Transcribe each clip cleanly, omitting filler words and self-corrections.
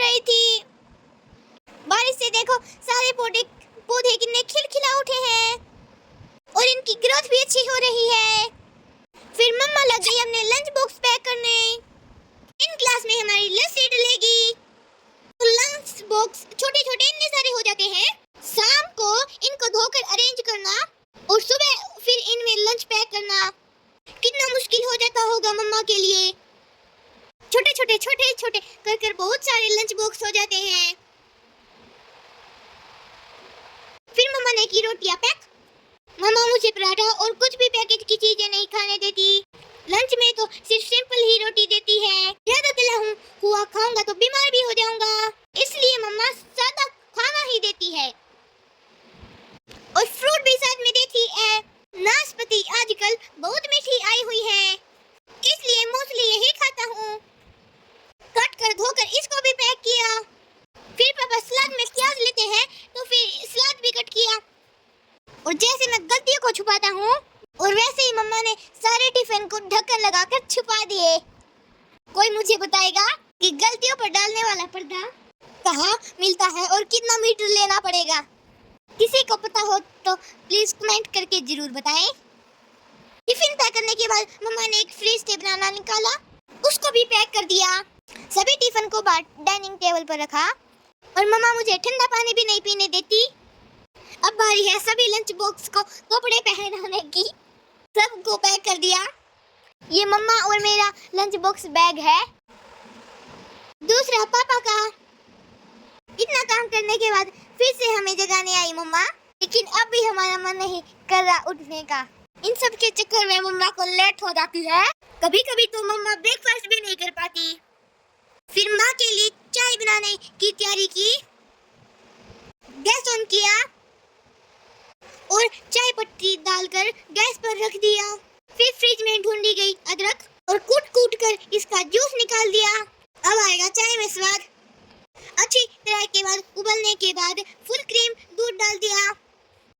रही थी। बारिश से देखो सारे पौधे पौधे कितने खिलखिला उठे हैं और इनकी ग्रोथ भी अच्छी हो रही है। फिर मम्मा लग गई अपने लंच बॉक्स पैक करने। इन क्लास में हमारी लंच से डलेगी तो लंच बॉक्स छोटे छोटे इतने सारे हो जाते हैं। शाम को इनको धोकर अरेंज करना और सुबह फिर इनमें लंच पैक करना कितना मुश्किल हो जाता होगा मम्मा के लिए। छोटे छोटे कर कर बहुत सारे लंच बॉक्स हो जाते हैं। फिर मम्मा ने की रोटियां पैक। मम्मा मुझे पराठा और कुछ भी पैकेट की चीजें नहीं खाने देती। लंच में तो सिर्फ सिंपल ही रोटी देती है। ज्यादा तला हुआ खाऊंगा तो बीमार भी हो जाऊंगा, इसलिए मम्मा सादा खाना ही देती है और फ्रूट भी साथ में देती है। नाशपाती आजकल बहुत मीठी आई हुई है, इसलिए मोस्टली यही खाता हूँ। कट कर धोकर इसको भी पैक किया। फिर पापा सलाद में प्याज लेते हैं तो फिर सलाद भी कट किया। और जैसे मैं गलतियों को छुपाता हूँ और वैसे ही मम्मा ने सारे टिफिन को ढक्कन लगाकर छुपा दिए। कोई मुझे बताएगा कि गलतियों पर डालने वाला पर्दा कहाँ मिलता है और कितना मीटर लेना पड़ेगा? किसी को पता हो तो प्लीज कमेंट करके जरूर बताएं। टिफिन पैक करने के बाद मम्मा ने एक फ्रिज से बनाना निकाला, उसको भी पैक कर दिया। सभी टिफिन को डाइनिंग टेबल पर रखा और मम्मा मुझे ठंडा पानी भी नहीं पीने देती। अब बारी है सभी लंच बॉक्स को कपड़े पहनाने की। सबको पैक कर दिया। ये मम्मा और मेरा लंच बॉक्स बैग है। दूसरा पापा का। इतना काम करने के बाद फिर से हमें जगाने आई मम्मा, लेकिन अब भी हमारा मन नहीं कर रहा उठने का। इन सब के चक्कर में मम्मा को लेट हो जाती है। कभी कभी तो मम्मा ब्रेकफास्ट भी नहीं कर पाती। फिर माँ के लिए चाय बनाने की तैयारी की। गैस ऑन किया और चाय पत्ती डालकर गैस पर रख दिया। फिर फ्रिज में ढूंढी गई अदरक और कूट कर इसका जूस निकाल दिया। अब आएगा चाय में स्वाद। अच्छी तरह के बाद उबलने के बाद फुल क्रीम दूध डाल दिया।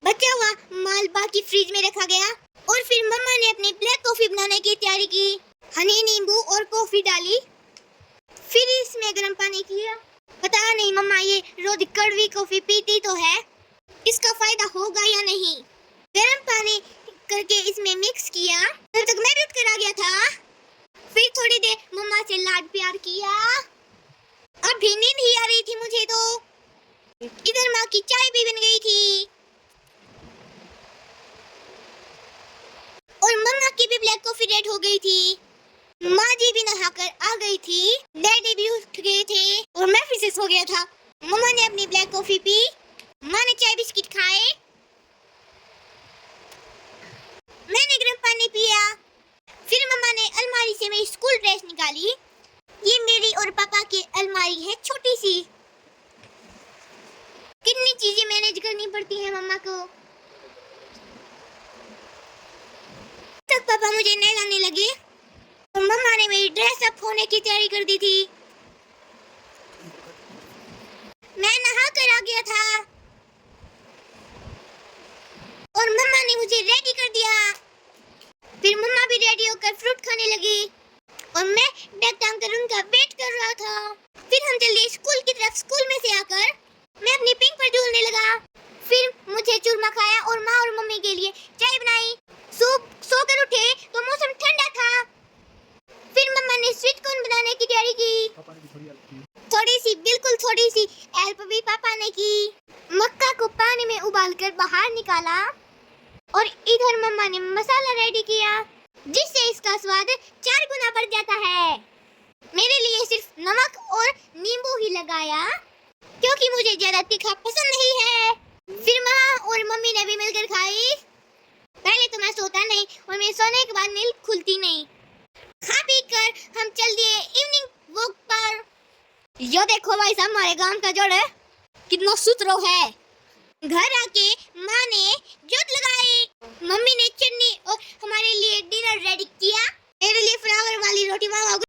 बचा हुआ माल बाकी फ्रिज में रखा गया और फिर मम्मा ने अपनी ब्लैक कॉफी बनाने की तैयारी की। हनी, नींबू और कॉफी डाली। फिर इसमें गर्म पानी किया। पता नहीं मम्मा ये रोज कड़वी कॉफी पीती तो है, इसका फायदा होगा या नहीं। गर्म पानी करके इसमें मिक्स किया। तब तक मैं भी उठकर आ गया था। फिर थोड़ी देर मम्मा से लाड प्यार किया। अब भी नींद ही आ रही थी मुझे तो। इधर माँ की चाय भी बन गई थी और मम्मा की भी ब्लैक कॉफी रेड हो गई थी। माँ जी भी नहाकर आ गई थी। डैडी भी उठ गए थे और मैं फिर से सो गया था। मम्मा ने अपनी ब्लैक कॉफी पी। माँ ने चाय बिस्किट खाए। मैंने गर्म पानी पिया। फिर मम्मा ने अलमारी से मेरी स्कूल ड्रेस निकाली। ये मेरी और पापा की अलमारी है छोटी सी। कितनी चीजें मैनेज करनी पड़ती है मम्मा को। तक पापा मुझे नहलाने लगे और मम्मा ने मेरी ड्रेस अप होने की तैयारी कर दी थी। मैं नहा कर आ गया था और मम्मा ने मुझे रेडी कर दिया। फिर मम्मा भी रेडी होकर फ्रूट खाने लगी और मैं बैग टांग कर उनका वेट कर रहा था। फिर हम चले स्कूल की तरफ। स्कूल में से आकर मैं अपनी पिंक पर झूलने लगा। फिर मुझे चूरमा खाया और माँ और मम्मी के लिए चाय बनाई। सोकर उठे तो मौसम ठंडा था। फिर मम्मा ने स्वीट कॉर्न बनाने की तैयारी की। थोड़ी सी, बिल्कुल थोड़ी सी हेल्प भी पापा ने की। मक्का को पानी में उबालकर बाहर निकाला और इधर मम्मा ने मसाला रेडी किया, जिससे इसका स्वाद 4 गुना बढ़ जाता है। मेरे लिए सिर्फ नमक और नींबू ही लगाया क्योंकि मुझे ज्यादा तीखा पसंद नहीं है। फिर माँ और मम्मी ने भी मिलकर खाई। पहले तो मैं सोता नहीं और मेरे सोने के बाद नींद खुलती नहीं। खा पी कर हम चल दिए इवनिंग वॉक पर। यो देखो भाई साहब, हमारे गांव का जोड़ है कितना सुथरा है। घर आके माँ ने जोत लगाई, मम्मी ने चटनी और हमारे लिए डिनर रेडी किया। मेरे लिए फ्लावर वाली रोटी माँ